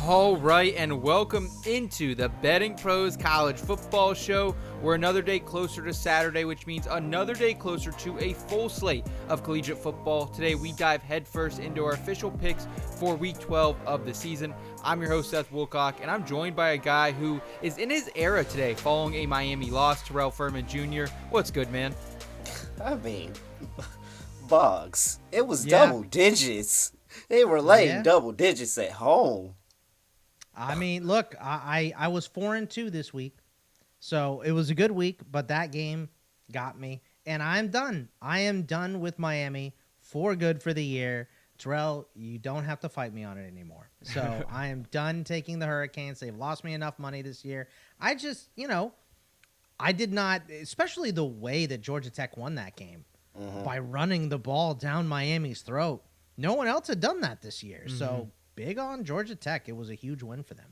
All right, and welcome into the Betting Pros College Football Show. We're another day closer to Saturday, which means another day closer to a full slate of collegiate football. Today, we dive headfirst into our official picks for Week 12 of the season. I'm your host, Seth Woolcock, and I'm joined by a guy who is in his era today following a Miami loss, Terrell Furman Jr. What's good, man? I mean, Bugs, it was double digits. They were laying double digits at home. I mean, look, I was 4-2 this week, so it was a good week, but that game got me, and I'm done. I am done with Miami for good for the year. Terrell, you don't have to fight me on it anymore. So I am done taking the Hurricanes. They've lost me enough money this year. I just, I did not, especially the way that Georgia Tech won that game by running the ball down Miami's throat. No one else had done that this year, so big on Georgia Tech. It was a huge win for them.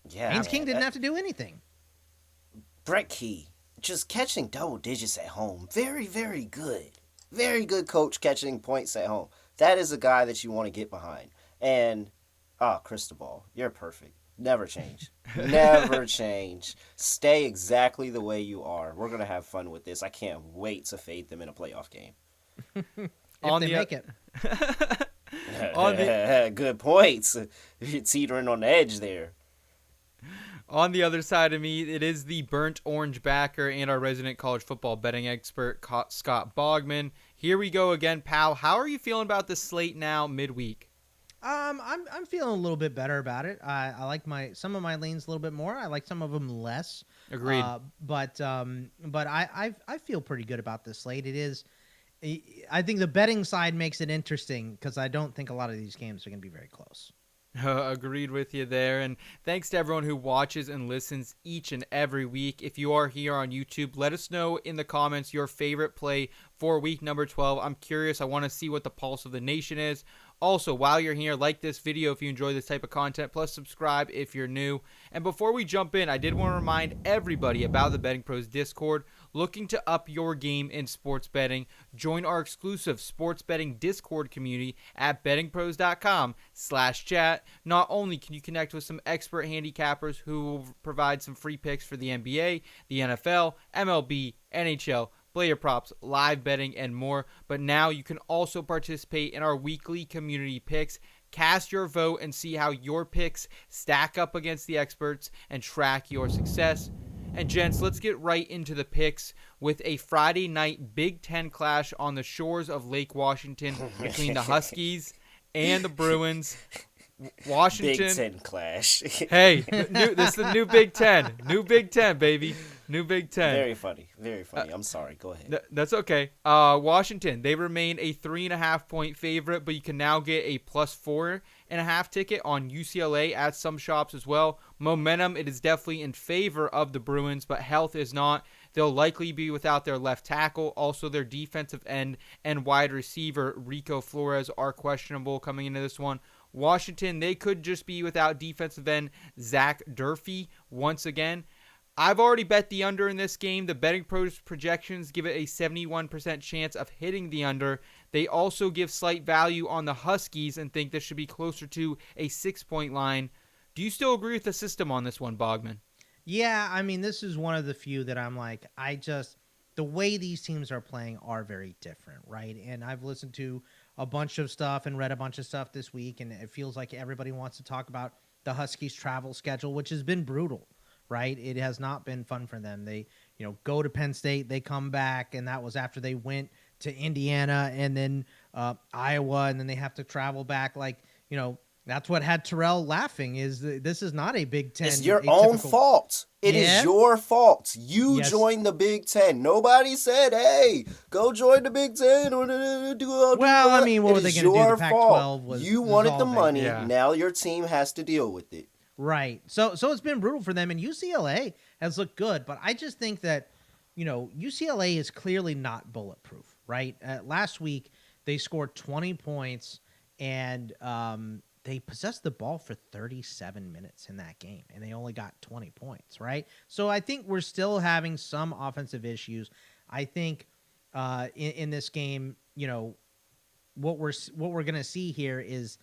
Yeah, Haynes King didn't have to do anything. Brett Key, just catching double digits at home. Very, very good. Very good coach catching points at home. That is a guy that you want to get behind. And, Cristobal, you're perfect. Never change. Never change. Stay exactly the way you are. We're going to have fun with this. I can't wait to fade them in a playoff game. If they make it. Good points. You're teetering on the edge there. On the other side of me, it is the burnt orange backer and our resident college football betting expert, Scott Bogman. Here we go again, pal. How are you feeling about the slate now midweek? I'm feeling a little bit better about it. I like some of my leans a little bit more. I like some of them less. Agreed. But I feel pretty good about this slate. It is. I think the betting side makes it interesting because I don't think a lot of these games are going to be very close. Agreed with you there. And thanks to everyone who watches and listens each and every week. If you are here on YouTube, let us know in the comments your favorite play for week number 12. I'm curious. I want to see what the pulse of the nation is. Also, while you're here, like this video if you enjoy this type of content, plus subscribe if you're new. And before we jump in, I did want to remind everybody about the Betting Pros Discord. Looking to up your game in sports betting? Join our exclusive sports betting Discord community at bettingpros.com/chat. Not only can you connect with some expert handicappers who will provide some free picks for the NBA, the NFL, MLB, NHL, player props, live betting, and more. But now you can also participate in our weekly community picks. Cast your vote and see how your picks stack up against the experts and track your success. And gents, let's get right into the picks with a Friday night Big Ten clash on the shores of Lake Washington between the Huskies and the Bruins. Washington. Big Ten clash. Hey, this is the new Big Ten. New Big Ten, baby. New Big Ten. Very funny. Very funny. I'm sorry. Go ahead. That's okay. Washington, they remain a 3.5-point favorite, but you can now get a plus 4.5 ticket on UCLA at some shops as well. Momentum, it is definitely in favor of the Bruins, but health is not. They'll likely be without their left tackle. Also, their defensive end and wide receiver, Rico Flores, are questionable coming into this one. Washington, they could just be without defensive end Zach Durfee once again. I've already bet the under in this game. The Betting Pros projections give it a 71% chance of hitting the under. They also give slight value on the Huskies and think this should be closer to a 6-point line. Do you still agree with the system on this one, Bogman? Yeah, I mean, this is one of the few that I'm like, the way these teams are playing are very different, right? And I've listened to a bunch of stuff and read a bunch of stuff this week, and it feels like everybody wants to talk about the Huskies' travel schedule, which has been brutal, right? It has not been fun for them. They, go to Penn State, they come back, and that was after they went to Indiana and then Iowa, and then they have to travel back. That's what had Terrell laughing. This is not a Big Ten. It's your own fault. It is your fault. You joined the Big Ten. Nobody said, "Hey, go join the Big Ten." What were they going to do? The Pac-12 was you wanted the money. Yeah. Now your team has to deal with it. Right. So it's been brutal for them, and UCLA has looked good, but I just think that UCLA is clearly not bulletproof. Right. Last week they scored 20 points and they possessed the ball for 37 minutes in that game, and they only got 20 points, right? So I think we're still having some offensive issues. I think in this game, what we're going to see here is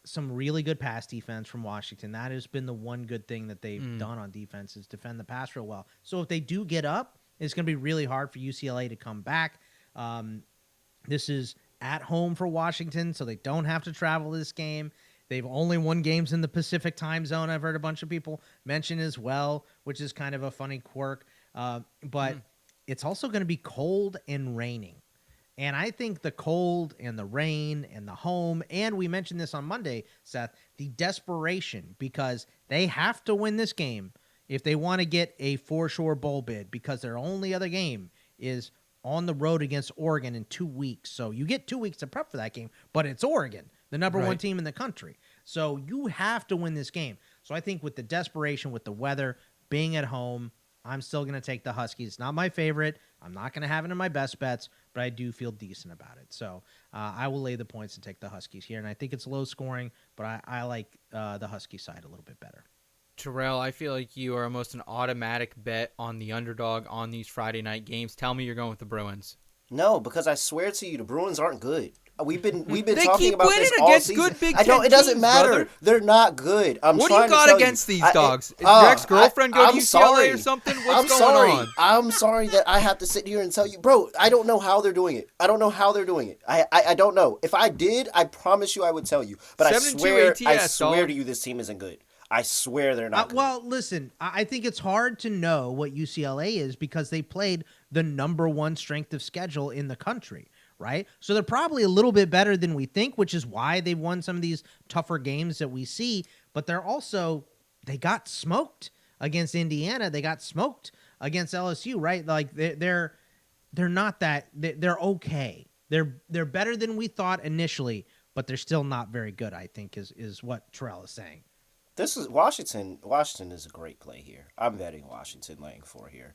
some really good pass defense from Washington. That has been the one good thing that they've done on defense is defend the pass real well. So if they do get up, it's going to be really hard for UCLA to come back. This is at home for Washington, so they don't have to travel this game. They've only won games in the Pacific time zone. I've heard a bunch of people mention as well, which is kind of a funny quirk. But it's also going to be cold and raining. And I think the cold and the rain and the home, and we mentioned this on Monday, Seth, the desperation, because they have to win this game if they want to get a for-sure bowl bid, because their only other game is on the road against Oregon in 2 weeks. So you get 2 weeks to prep for that game, but it's Oregon, the number one team in the country. So you have to win this game. So I think with the desperation, with the weather, being at home, I'm still going to take the Huskies. It's not my favorite. I'm not going to have it in my best bets, but I do feel decent about it. So I will lay the points and take the Huskies here. And I think it's low scoring, but I like the Husky side a little bit better. Terrell, I feel like you are almost an automatic bet on the underdog on these Friday night games. Tell me you're going with the Bruins. No, because I swear to you, the Bruins aren't good. We've been They talking keep about winning this all against season. good Big I don't. Ten It doesn't teams, matter. brother. They're not good. What do you got against these dogs? Did your ex-girlfriend go to UCLA or something? What's going on? I'm sorry that I have to sit here and tell you, bro. I don't know how they're doing it. I don't know how they're doing it. I don't know. If I did, I promise you I would tell you. But I 7-2 ATS, I swear dog. to you, this team isn't good. I swear they're not good. Well, listen, I think it's hard to know what UCLA is because they played the number one strength of schedule in the country, right? So they're probably a little bit better than we think, which is why they've won some of these tougher games that we see. But they got smoked against Indiana. They got smoked against LSU, right? Like they're not that. They're okay. They're better than we thought initially, but they're still not very good, I think, is what Terrell is saying. This is Washington. Washington is a great play here. I'm betting Washington laying 4 here.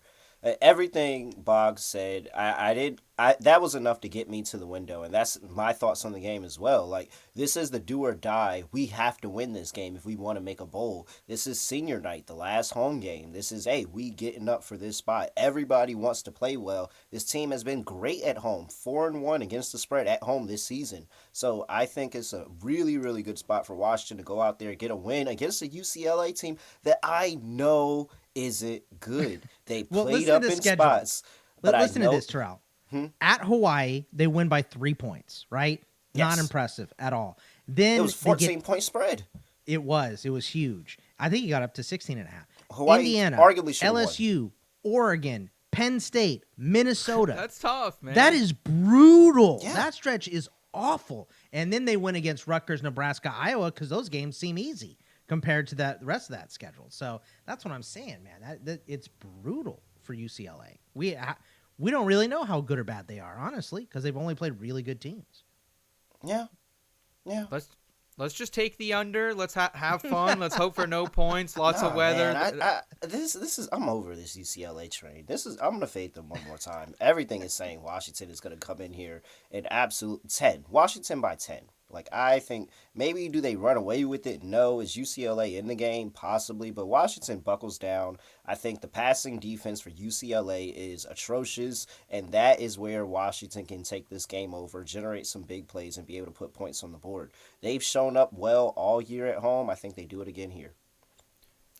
Everything Boggs said, that was enough to get me to the window, and that's my thoughts on the game as well. Like, this is the do or die. We have to win this game if we want to make a bowl. This is senior night, the last home game. This is, we getting up for this spot. Everybody wants to play well. This team has been great at home, 4-1 against the spread at home this season. So I think it's a really, really good spot for Washington to go out there and get a win against a UCLA team that I know isn't good. They played up in spots. Listen to this, Terrell. At Hawaii, they win by 3 points, right? Yes. Not impressive at all. Then it was 14-point spread. It was huge. I think he got up to 16.5. Hawaii, Indiana, arguably should have LSU, Oregon, Penn State, Minnesota. That's tough, man. That is brutal. Yeah. That stretch is awful. And then they win against Rutgers, Nebraska, Iowa, because those games seem easy compared to the rest of that schedule. So that's what I'm saying, man. That it's brutal for UCLA. We don't really know how good or bad they are, honestly, because they've only played really good teams. Yeah. Let's just take the under. Let's have fun. Let's hope for no points. Lots of weather. Man, this is I'm over this UCLA train. I'm gonna fade them one more time. Everything is saying Washington is gonna come in here and absolute 10. Washington by 10. Like, I think maybe do they run away with it? No. Is UCLA in the game? Possibly. But Washington buckles down. I think the passing defense for UCLA is atrocious, and that is where Washington can take this game over, generate some big plays, and be able to put points on the board. They've shown up well all year at home. I think they do it again here.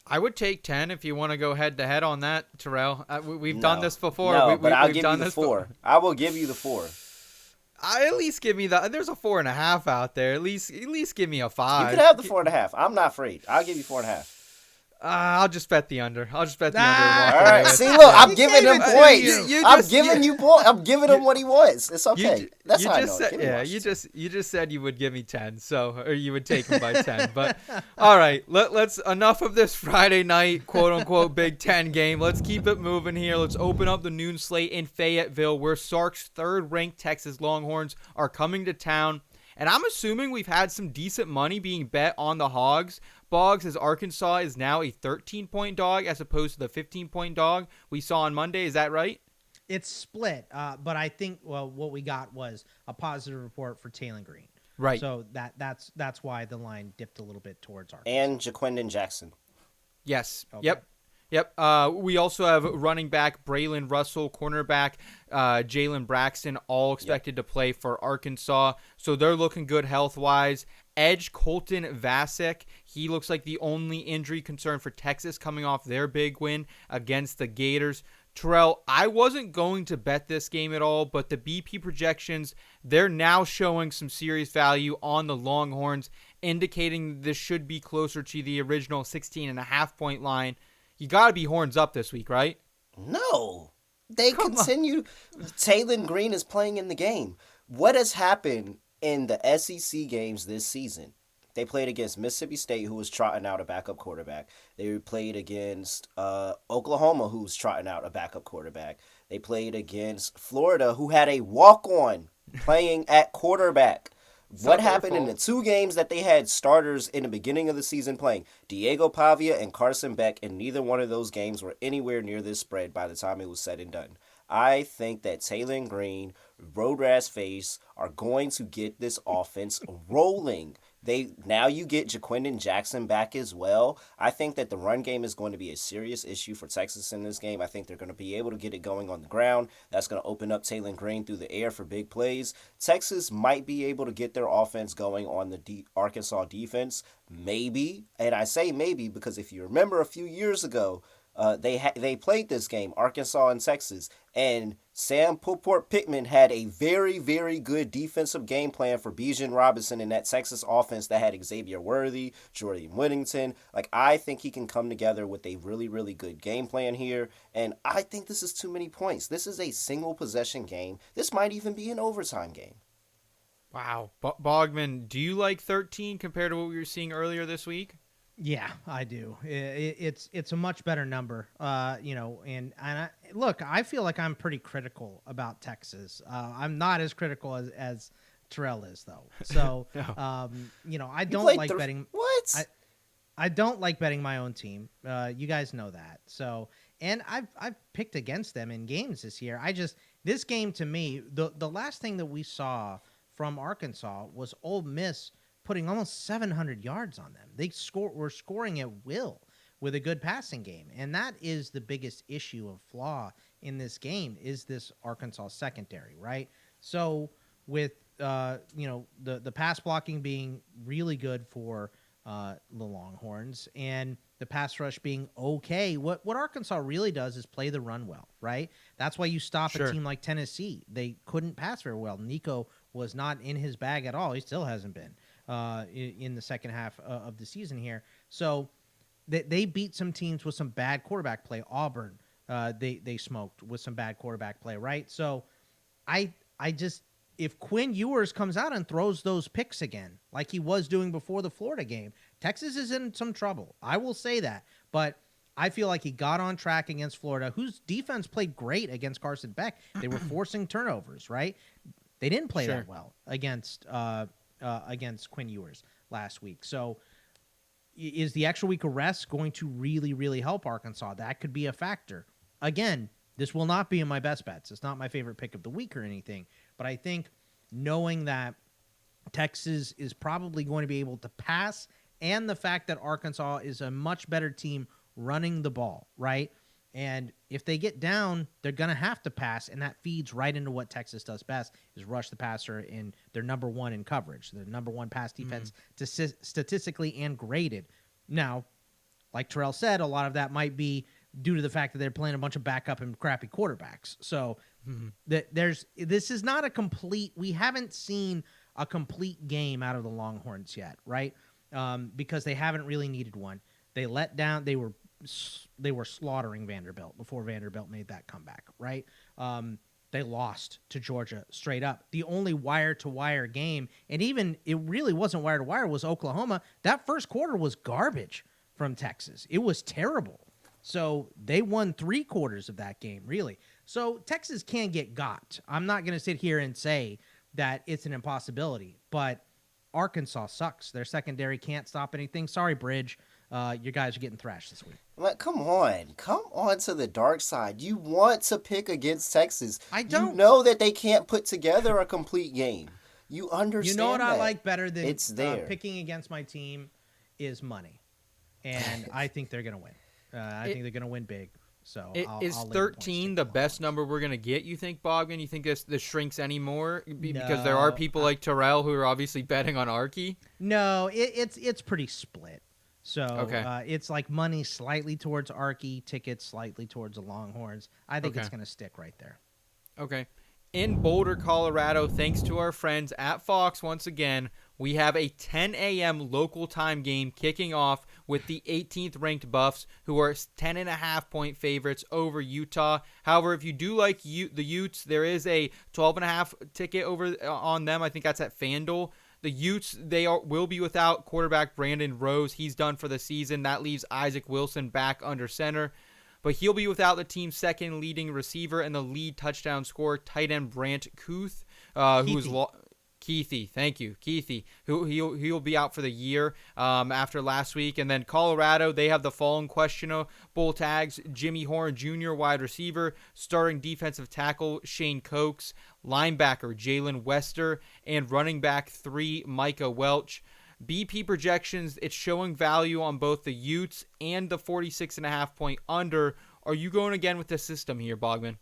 I would take 10 if you want to go head-to-head on that, Terrell. We've done this before. No, but I'll give you the 4. I will give you the 4. At least give me there's a 4.5 out there. At least give me a 5. You can have the 4.5. I'm not afraid. I'll give you 4.5. I'll just bet the under. All right. See, look, I'm giving him points. I'm giving him what he wants. It's okay. That's how I know. Yeah, you just said you would give me 10, or you would take him by 10. But all right, let's enough of this Friday night quote unquote Big Ten game. Let's keep it moving here. Let's open up the noon slate in Fayetteville, where Sark's third-ranked Texas Longhorns are coming to town. And I'm assuming we've had some decent money being bet on the Hogs. Boggs, as Arkansas is now a 13-point dog as opposed to the 15-point dog we saw on Monday. Is that right? It's split, but I think what we got was a positive report for Taylor Green. Right. So that's why the line dipped a little bit towards Arkansas. And Jaquindon Jackson. Yes. Okay. Yep. Yep. We also have running back Braylon Russell, cornerback Jalen Braxton, all expected to play for Arkansas. So they're looking good health-wise. Edge Colton Vasek, he looks like the only injury concern for Texas coming off their big win against the Gators. Terrell, I wasn't going to bet this game at all, but the BP projections, they're now showing some serious value on the Longhorns, indicating this should be closer to the original 16.5-point line. You got to be horns up this week, right? No. They continue. Taylon Green is playing in the game. What has happened in the SEC games this season? They played against Mississippi State, who was trotting out a backup quarterback. They played against Oklahoma, who was trotting out a backup quarterback. They played against Florida, who had a walk-on playing at quarterback. What happened in the two games that they had starters in the beginning of the season playing? Diego Pavia and Carson Beck, and neither one of those games were anywhere near this spread by the time it was said and done. I think that Taylon Green, Road Rash Face are going to get this offense rolling. Now you get Jaquindon Jackson back as well. I think that the run game is going to be a serious issue for Texas in this game. I think they're going to be able to get it going on the ground. That's going to open up Taylon Green through the air for big plays. Texas might be able to get their offense going on the Arkansas defense. Maybe. And I say maybe because if you remember a few years ago, they played this game, Arkansas and Texas, and Sam Pittman had a very, very good defensive game plan for Bijan Robinson in that Texas offense that had Xavier Worthy, Jordan Whittington. I think he can come together with a really, really good game plan here, and I think this is too many points. This is a single possession game. This might even be an overtime game. Wow. Bogman, do you like 13 compared to what we were seeing earlier this week? Yeah, I do. It's a much better number, look, I feel like I'm pretty critical about Texas. I'm not as critical as Terrell is, though. So, no. I don't like betting. What? I don't like betting my own team. You guys know that. So, and I've picked against them in games this year. This game to me, the last thing that we saw from Arkansas was Ole Miss putting almost 700 yards on them. Were scoring at will with a good passing game. And that is the biggest issue of flaw in this game is this Arkansas secondary, right? So with, the pass blocking being really good for the Longhorns and the pass rush being okay, what Arkansas really does is play the run well, right? That's why you stop a team like Tennessee. They couldn't pass very well. Nico was not in his bag at all. He still hasn't been. In the second half of the season here. So they beat some teams with some bad quarterback play. Auburn, they smoked with some bad quarterback play, right? So I just, if Quinn Ewers comes out and throws those picks again, like he was doing before the Florida game, Texas is in some trouble. I will say that. But I feel like he got on track against Florida, whose defense played great against Carson Beck. They were forcing turnovers, right? They didn't play that well against Quinn Ewers last week. So is the extra week of rest going to really, really help Arkansas? That could be a factor. Again, this will not be in my best bets. It's not my favorite pick of the week or anything, but I think knowing that Texas is probably going to be able to pass and the fact that Arkansas is a much better team running the ball, right? And if they get down, they're going to have to pass, and that feeds right into what Texas does best, is rush the passer, and they're number one in coverage. They're number one pass defense statistically and graded. Now, like Terrell said, a lot of that might be due to the fact that they're playing a bunch of backup and crappy quarterbacks. So this is not a complete – we haven't seen a complete game out of the Longhorns yet, right? Because they haven't really needed one. They let down – they were slaughtering Vanderbilt before Vanderbilt made that comeback, right? They lost to Georgia straight up. The only wire-to-wire game, and even it really wasn't wire-to-wire, was Oklahoma. That first quarter was garbage from Texas. It was terrible. So they won 3 quarters of that game, really. So Texas can get got. I'm not going to sit here and say that it's an impossibility, but Arkansas sucks. Their secondary can't stop anything. Sorry, Bridge. You guys are getting thrashed this week. Come on to the dark side. You want to pick against Texas. I don't. You know that they can't put together a complete game. You understand. You know what that. I like better than it's there. Picking against my team is money, and I think they're going to win. I think they're going to win big. So is I'll lay 13 the best number we're going to get, you think, Bogman? You think this shrinks anymore? Because there are people like Terrell who are obviously betting on Archie? No, it's pretty split. So Okay. it's like money slightly towards Archie, tickets slightly towards the Longhorns. I think it's going to stick right there. Okay. In Boulder, Colorado, thanks to our friends at Fox once again, we have a 10 a.m. local time game kicking off with the 18th ranked Buffs, who are 10.5-point favorites over Utah. However, if you do like the Utes, there is a 12.5 ticket over on them. I think that's at FanDuel. The Utes, will be without quarterback Brandon Rose. He's done for the season. That leaves Isaac Wilson back under center. But he'll be without the team's second leading receiver and the lead touchdown scorer, tight end Brant Kuth, who's Keithy. Thank you, Keithy. He'll be out for the year after last week. And then Colorado, they have the following questionable tags: Jimmy Horn Jr., wide receiver, starting defensive tackle Shane Cokes, linebacker Jalen Wester, and running back 3 Micah Welch. BP projections, it's showing value on both the Utes and the 46.5-point under. Are you going again with the system here, Bogman?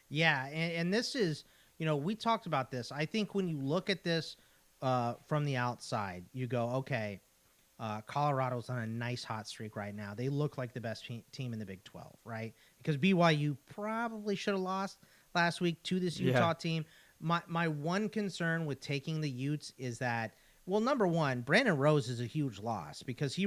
Yeah, and this is, we talked about this. I think when you look at this from the outside, you go, okay, Colorado's on a nice hot streak right now. They look like the best team in the Big 12, right? Because BYU probably should have lost last week to this Utah team. My one concern with taking the Utes is that, well, number one, Brandon Rose is a huge loss because he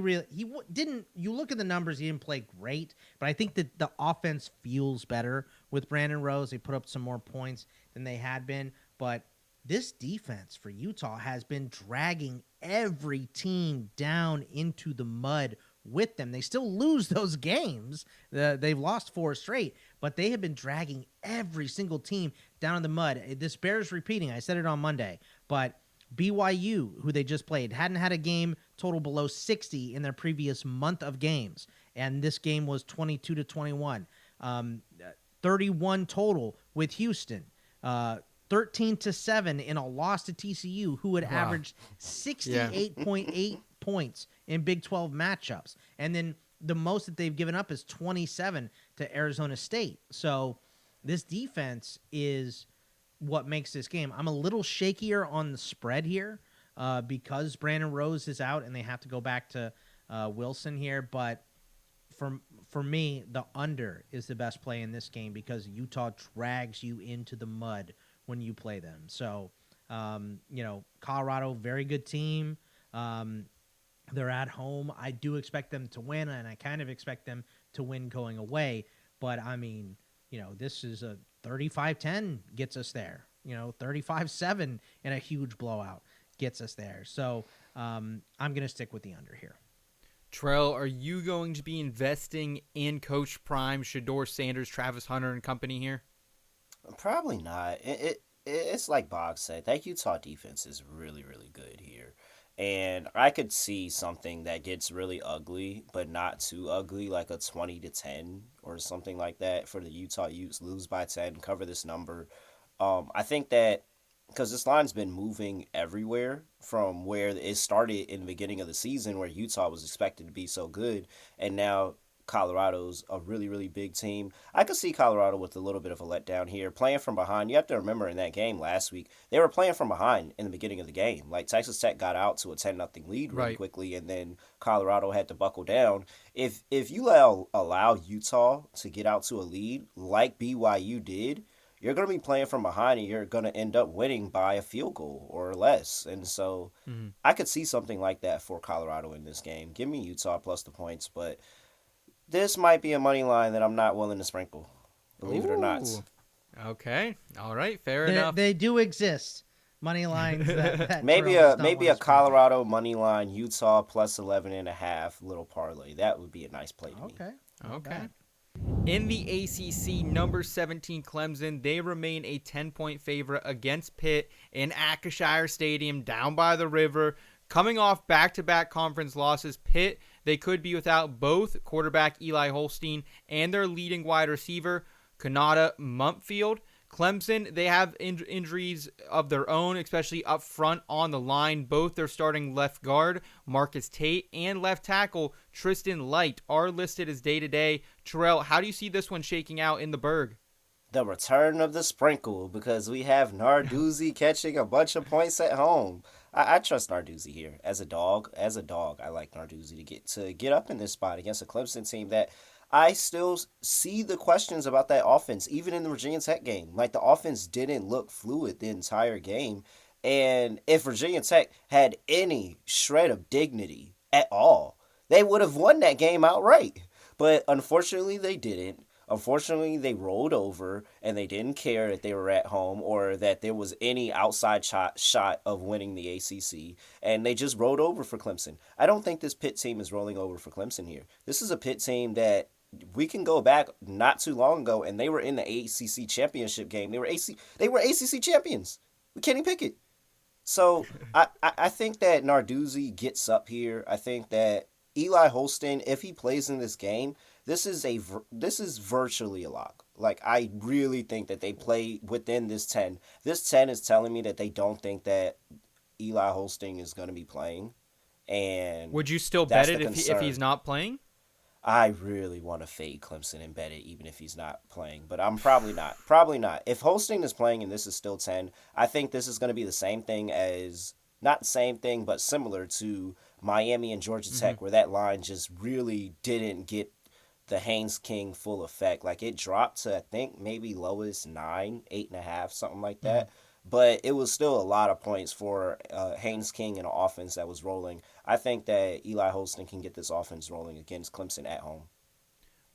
didn't. You look at the numbers, he didn't play great, but I think that the offense feels better with Brandon Rose. They put up some more points than they had been, but this defense for Utah has been dragging every team down into the mud with them. They still lose those games. They've lost 4 straight, but they have been dragging every single team down in the mud. This bears repeating. I said it on Monday, but BYU, who they just played, hadn't had a game total below 60 in their previous month of games, and this game was 22-21. 31 total with Houston. 13-7 in a loss to TCU, who had averaged 68.8 points in Big 12 matchups. And then the most that they've given up is 27 to Arizona State. So this defense is what makes this game. I'm a little shakier on the spread here because Brandon Rose is out and they have to go back to Wilson here. But for me, the under is the best play in this game because Utah drags you into the mud when you play them. So, Colorado, very good team. They're at home. I do expect them to win, and I kind of expect them to win going away. But, I mean, this is a 35-10 gets us there. 35-7 in a huge blowout gets us there. So I'm going to stick with the under here. Trell, are you going to be investing in Coach Prime, Shedeur Sanders, Travis Hunter, and company here? Probably not. It's like Bog said. That Utah defense is really, really good here. And I could see something that gets really ugly, but not too ugly, like a 20-10 or something like that for the Utah Utes. Lose by 10, cover this number. I think that because this line's been moving everywhere from where it started in the beginning of the season where Utah was expected to be so good, and now Colorado's a really, really big team. I could see Colorado with a little bit of a letdown here. Playing from behind, you have to remember in that game last week, they were playing from behind in the beginning of the game. Like Texas Tech got out to a 10-0 lead really quickly, and then Colorado had to buckle down. If you allow Utah to get out to a lead like BYU did, you're going to be playing from behind and you're going to end up winning by a field goal or less. And so I could see something like that for Colorado in this game. Give me Utah plus the points, but this might be a money line that I'm not willing to sprinkle, believe it or not. Okay. All right. Fair enough. They do exist. Money lines. That maybe a Colorado money line, Utah plus 11.5 little parlay. That would be a nice play to me. Okay. In the ACC, number 17 Clemson, they remain a 10-point favorite against Pitt in Ackshire Stadium down by the river. Coming off back-to-back conference losses, Pitt, they could be without both quarterback Eli Holstein and their leading wide receiver, Kanata Mumpfield. Clemson, they have injuries of their own, especially up front on the line. Both their starting left guard, Marcus Tate, and left tackle, Tristan Light, are listed as day-to-day. Terrell, how do you see this one shaking out in the Berg? The return of the sprinkle, because we have Narduzzi catching a bunch of points at home. I trust Narduzzi here as a dog. I like Narduzzi to get up in this spot against a Clemson team that I still see the questions about that offense, even in the Virginia Tech game. Like, the offense didn't look fluid the entire game. And if Virginia Tech had any shred of dignity at all, they would have won that game outright. But unfortunately, they didn't. Unfortunately, they rolled over and they didn't care that they were at home or that there was any outside shot of winning the ACC, and they just rolled over for Clemson. I don't think this Pitt team is rolling over for Clemson here. This is a Pitt team that we can go back not too long ago, and they were in the ACC championship game. They were ACC champions with Kenny Pickett. So I think that Narduzzi gets up here. I think that Eli Holston, if he plays in this game, this is virtually a lock. Like, I really think that they play within this 10. This 10 is telling me that they don't think that Eli Holston is going to be playing. And would you still bet it if he's not playing? I really want to fade Clemson and bet it even if he's not playing, but I'm probably not. Probably not. If Holston is playing and this is still 10, I think this is going to be the same thing as, not the same thing, but similar to Miami and Georgia Tech, where that line just really didn't get the Haynes King full effect. Like, it dropped to, I think, maybe lowest 9, 8.5, something like that. But it was still a lot of points for Haynes King and an offense that was rolling. I think that Eli Holston can get this offense rolling against Clemson at home.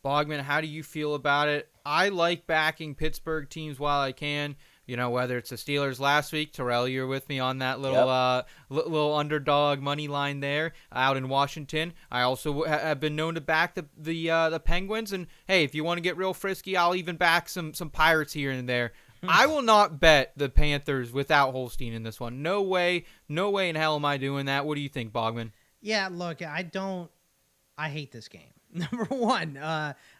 Bogman, how do you feel about it? I like backing Pittsburgh teams while I can. You know, whether it's the Steelers last week, Terrell, you're with me on that little underdog money line there out in Washington. I also have been known to back the Penguins, and hey, if you want to get real frisky, I'll even back some Pirates here and there. I will not bet the Panthers without Holstein in this one. No way in hell am I doing that. What do you think, Bogman? Yeah, look, I hate this game. Number one,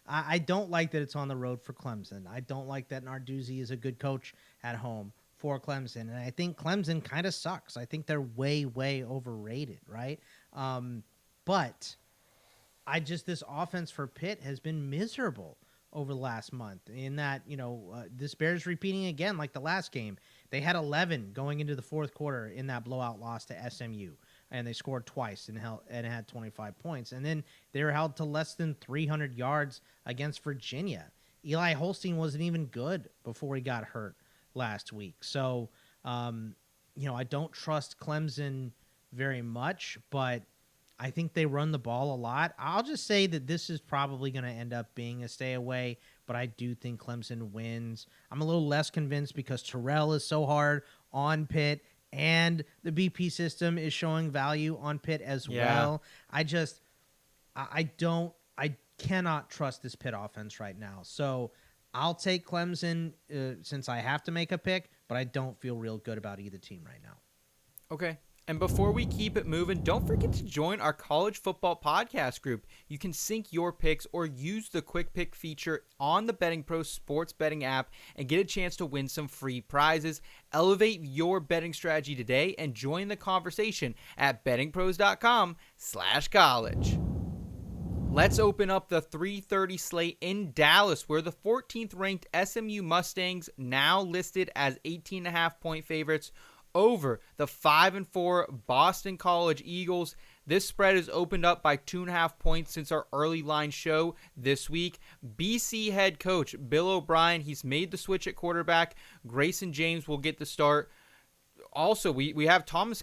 I don't like that it's on the road for Clemson. I don't like that Narduzzi is a good coach at home for Clemson. And I think Clemson kind of sucks. I think they're way, way overrated, right? But this offense for Pitt has been miserable over the last month in that, this bears repeating again like the last game. They had 11 going into the fourth quarter in that blowout loss to SMU. And they scored twice and had 25 points. And then they were held to less than 300 yards against Virginia. Eli Holstein wasn't even good before he got hurt last week. So, I don't trust Clemson very much, but I think they run the ball a lot. I'll just say that this is probably going to end up being a stay away, but I do think Clemson wins. I'm a little less convinced because Terrell is so hard on Pitt, and the BP system is showing value on Pitt as well. I cannot trust this Pitt offense right now. So I'll take Clemson since I have to make a pick, but I don't feel real good about either team right now. Okay. And before we keep it moving, don't forget to join our college football podcast group. You can sync your picks or use the quick pick feature on the BettingPros sports betting app and get a chance to win some free prizes. Elevate your betting strategy today and join the conversation at bettingpros.com/college. Let's open up the 3:30 slate in Dallas, where the 14th ranked SMU Mustangs, now listed as 18.5-point favorites, over the 5-4 Boston College Eagles. This spread is opened up by 2.5 points since our early line show this week. BC head coach Bill O'Brien, he's made the switch at quarterback. Grayson James will get the start. Also, we have Thomas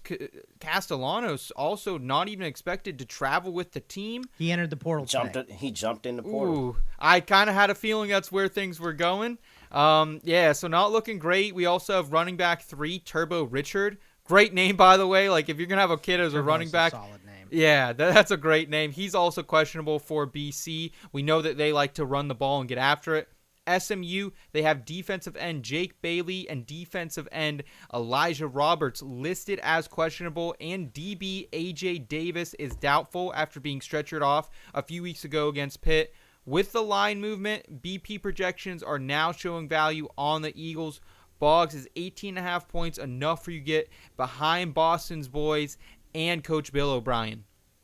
Castellanos, also not even expected to travel with the team. He entered the portal. He jumped in the portal. Ooh, I kind of had a feeling that's where things were going. So not looking great. We also have running back 3, Turbo Richard. Great name, by the way. Like, if you're going to have a kid as a running back. Solid name. Yeah, that's a great name. He's also questionable for BC. We know that they like to run the ball and get after it. SMU, they have defensive end Jake Bailey and defensive end Elijah Roberts listed as questionable, and DB AJ Davis is doubtful after being stretchered off a few weeks ago against Pitt. With the line movement, BP projections are now showing value on the Eagles. Boggs is 18.5 points, enough for you to get behind Boston's boys and Coach Bill O'Brien.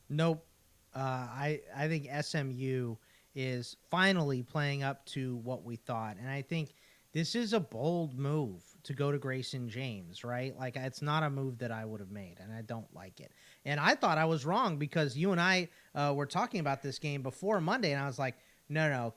Nope. I think SMU is finally playing up to what we thought. And I think this is a bold move to go to Grayson James, right? Like, it's not a move that I would have made, and I don't like it. And I thought I was wrong because you and I were talking about this game before Monday, and I was like, no,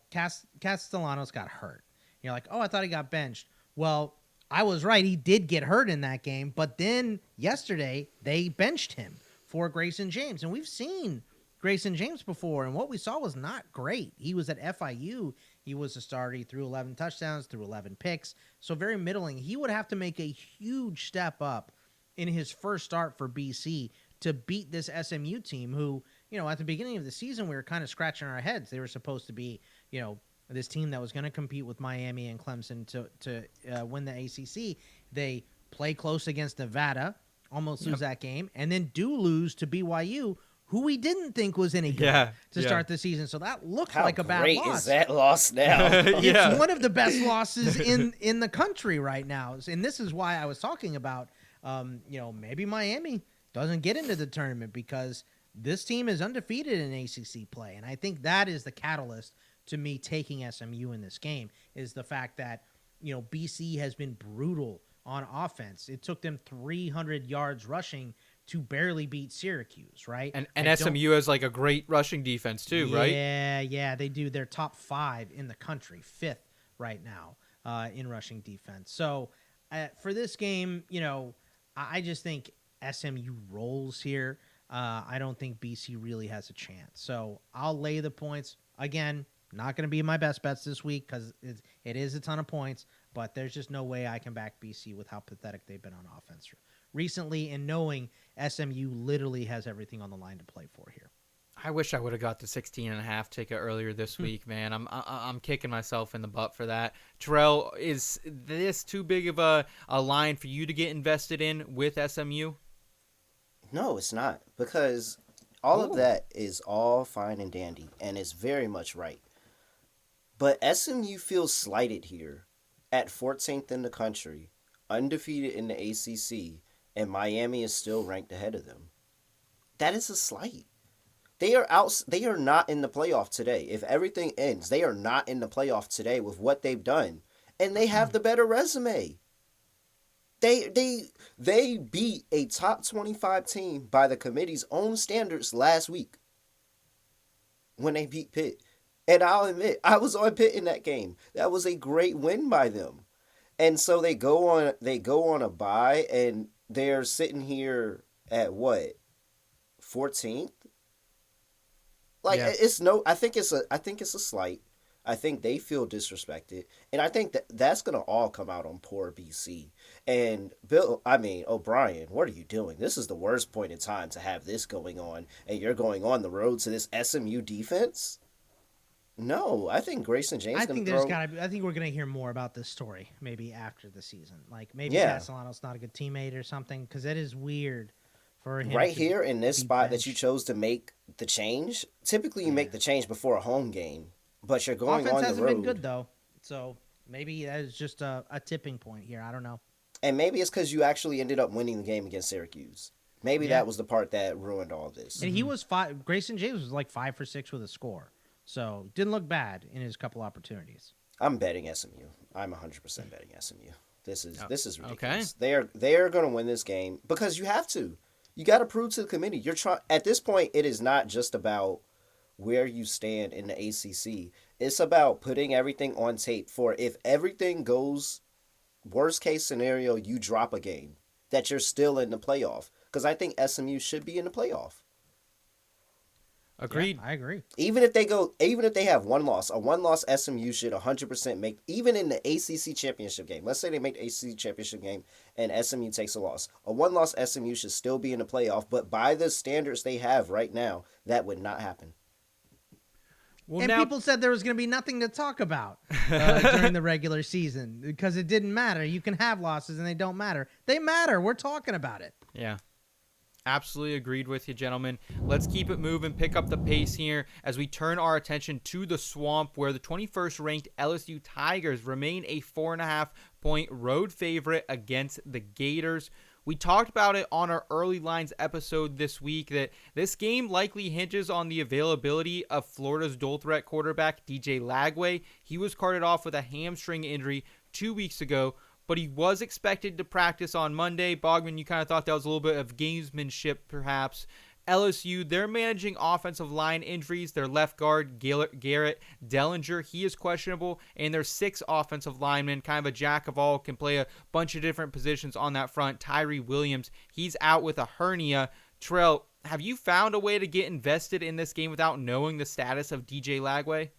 Castellanos got hurt. And you're like, oh, I thought he got benched. Well, I was right. He did get hurt in that game, but then yesterday they benched him for Grayson James. And we've seen Grayson James before, and what we saw was not great. He was at FIU. He was a starter. He threw 11 touchdowns, threw 11 picks, so very middling. He would have to make a huge step up in his first start for BC to beat this SMU team who, at the beginning of the season, we were kind of scratching our heads. They were supposed to be, this team that was going to compete with Miami and Clemson to win the ACC. They play close against Nevada, almost lose that game, and then do lose to BYU, who we didn't think was any good to start the season. So that looks like a bad loss. How great is that loss now? It's one of the best losses in the country right now. And this is why I was talking about, maybe Miami doesn't get into the tournament because this team is undefeated in ACC play. And I think that is the catalyst to me taking SMU in this game, is the fact that, BC has been brutal on offense. It took them 300 yards rushing to barely beat Syracuse, right? And SMU has like a great rushing defense too, right? Yeah, they do. They're top 5 in the country, 5th right now in rushing defense. So for this game, I just think SMU rolls here. I don't think BC really has a chance. So I'll lay the points. Again, not going to be my best bets this week because it is a ton of points, but there's just no way I can back BC with how pathetic they've been on offense recently, and knowing SMU literally has everything on the line to play for here. I wish I would have got the 16.5 ticket earlier this week, man. I'm kicking myself in the butt for that. Terrell, is this too big of a line for you to get invested in with SMU? No, it's not, because all of that is all fine and dandy, and it's very much right. But SMU feels slighted here at 14th in the country, undefeated in the ACC, and Miami is still ranked ahead of them. That is a slight. They are out. They are not in the playoff today. If everything ends, they are not in the playoff today with what they've done, and they have the better resume. They beat a top 25 team by the committee's own standards last week when they beat Pitt. And I'll admit, I was on Pitt in that game. That was a great win by them. And so they go on a bye, and they're sitting here at what? 14th? I think it's a slight. I think they feel disrespected, and I think that's going to all come out on poor BC. And O'Brien, what are you doing? This is the worst point in time to have this going on, and you're going on the road to this SMU defense? No, I think Grayson James. I think we're going to hear more about this story maybe after the season. Like maybe Castellanos not a good teammate or something, because it is weird for him. Right here in this spot that you chose to make the change. Typically, you make the change before a home game, but you're going Offense on the road. Offense hasn't been good though, so maybe that is just a tipping point here. I don't know. And maybe it's because you actually ended up winning the game against Syracuse. Maybe that was the part that ruined all this. And he was Grayson James was like 5 for 6 with a score. So, didn't look bad in his couple opportunities. I'm betting SMU. I'm 100% betting SMU. This is ridiculous. Okay. They are going to win this game because you have to. You got to prove to the committee. At this point, it is not just about where you stand in the ACC. It's about putting everything on tape for if everything goes worst case scenario, you drop a game, that you're still in the playoff. Because I think SMU should be in the playoff. Agreed. Yeah, I agree. Even if they have one loss, a one-loss SMU should 100% make, even in the ACC championship game. Let's say they make the ACC championship game and SMU takes a loss. A one-loss SMU should still be in the playoff, but by the standards they have right now, that would not happen. Well, people said there was going to be nothing to talk about during the regular season because it didn't matter. You can have losses and they don't matter. They matter. We're talking about it. Yeah. Absolutely agreed with you, gentlemen. Let's keep it moving, pick up the pace here as we turn our attention to the Swamp, where the 21st ranked LSU Tigers remain a 4.5-point road favorite against the Gators. We talked about it on our early lines episode this week that this game likely hinges on the availability of Florida's dual threat quarterback DJ Lagway. He was carted off with a hamstring injury 2 weeks ago, but he was expected to practice on Monday. Bogman, you kind of thought that was a little bit of gamesmanship, perhaps. LSU, they're managing offensive line injuries. Their left guard, Garrett Dellinger, he is questionable. And their 6 offensive linemen, kind of a jack of all, can play a bunch of different positions on that front. Tyree Williams, he's out with a hernia. Terrell, have you found a way to get invested in this game without knowing the status of DJ Lagway?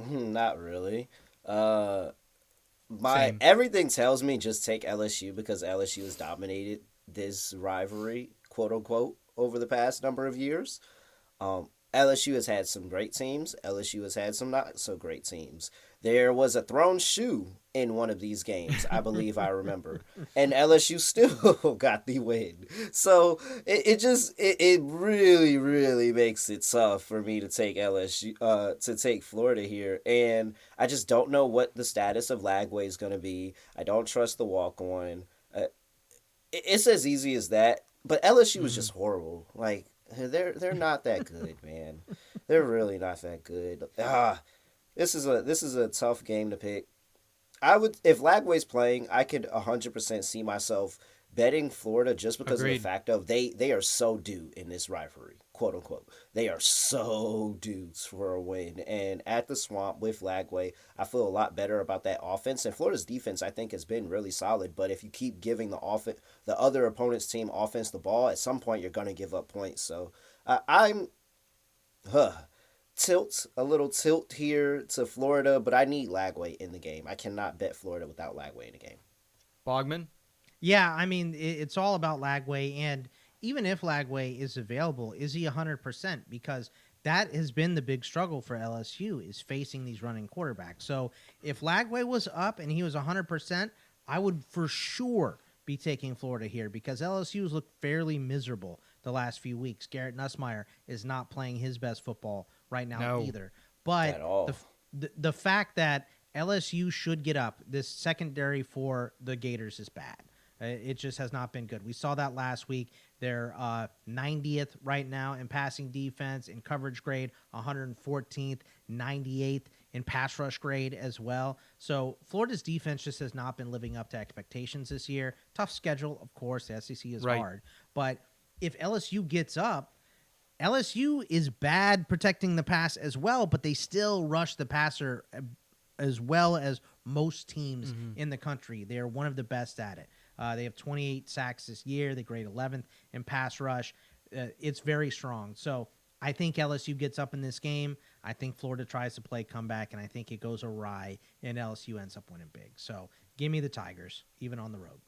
Not really. Same. Everything tells me just take LSU because LSU has dominated this rivalry, quote unquote, over the past number of years. LSU has had some great teams. LSU has had some not so great teams. There was a thrown shoe in one of these games, I believe I remember, and LSU still got the win. So it really, really makes it tough for me to take to take Florida here, and I just don't know what the status of Lagway is going to be. I don't trust the walk on. It's as easy as that. But LSU was just horrible. Like they're not that good, man. They're really not that good. This is a tough game to pick. I would, if Lagway's playing, I could 100% see myself betting Florida just because Agreed. of the fact of they are so due in this rivalry, quote unquote. They are so due for a win. And at the Swamp with Lagway, I feel a lot better about that offense. And Florida's defense, I think, has been really solid. But if you keep giving the other opponent's team offense the ball, at some point you're going to give up points. So I'm a little tilt here to Florida, but I need Lagway in the game. I cannot bet Florida without Lagway in the game. Bogman? Yeah, I mean, it's all about Lagway, and even if Lagway is available, is he 100%? Because that has been the big struggle for LSU, is facing these running quarterbacks. So if Lagway was up and he was 100%, I would for sure be taking Florida here because LSU has looked fairly miserable the last few weeks. Garrett Nussmeier is not playing his best football right now either. But At all. the fact that LSU should get up, this secondary for the Gators is bad. It just has not been good. We saw that last week. They're 90th right now in passing defense, in coverage grade, 114th, 98th in pass rush grade as well. So Florida's defense just has not been living up to expectations this year. Tough schedule, of course. The SEC is hard. But if LSU gets up, LSU is bad protecting the pass as well, but they still rush the passer as well as most teams in the country. They are one of the best at it. They have 28 sacks this year. They grade 11th in pass rush. It's very strong. So I think LSU gets up in this game. I think Florida tries to play comeback, and I think it goes awry, and LSU ends up winning big. So give me the Tigers, even on the road.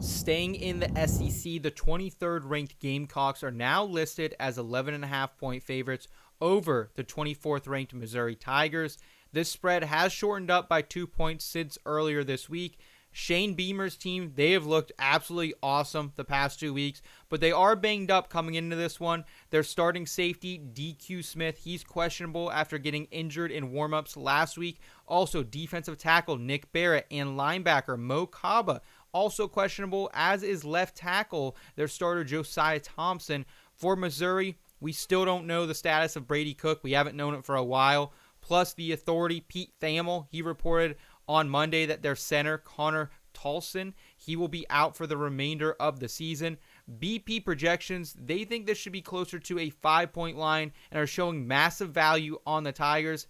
Staying in the SEC, the 23rd ranked Gamecocks are now listed as 11.5-point favorites over the 24th ranked Missouri Tigers. This spread has shortened up by 2 points since earlier this week. Shane Beamer's team, they have looked absolutely awesome the past 2 weeks, but they are banged up coming into this one. Their starting safety, DQ Smith, he's questionable after getting injured in warmups last week. Also, defensive tackle Nick Barrett and linebacker Mo Kaba, also questionable, as is left tackle, their starter Josiah Thompson. For Missouri, we still don't know the status of Brady Cook. We haven't known it for a while. Plus, the authority, Pete Thamel, he reported on Monday that their center, Connor Tolson, he will be out for the remainder of the season. BP projections, they think this should be closer to a 5-point line and are showing massive value on the Tigers.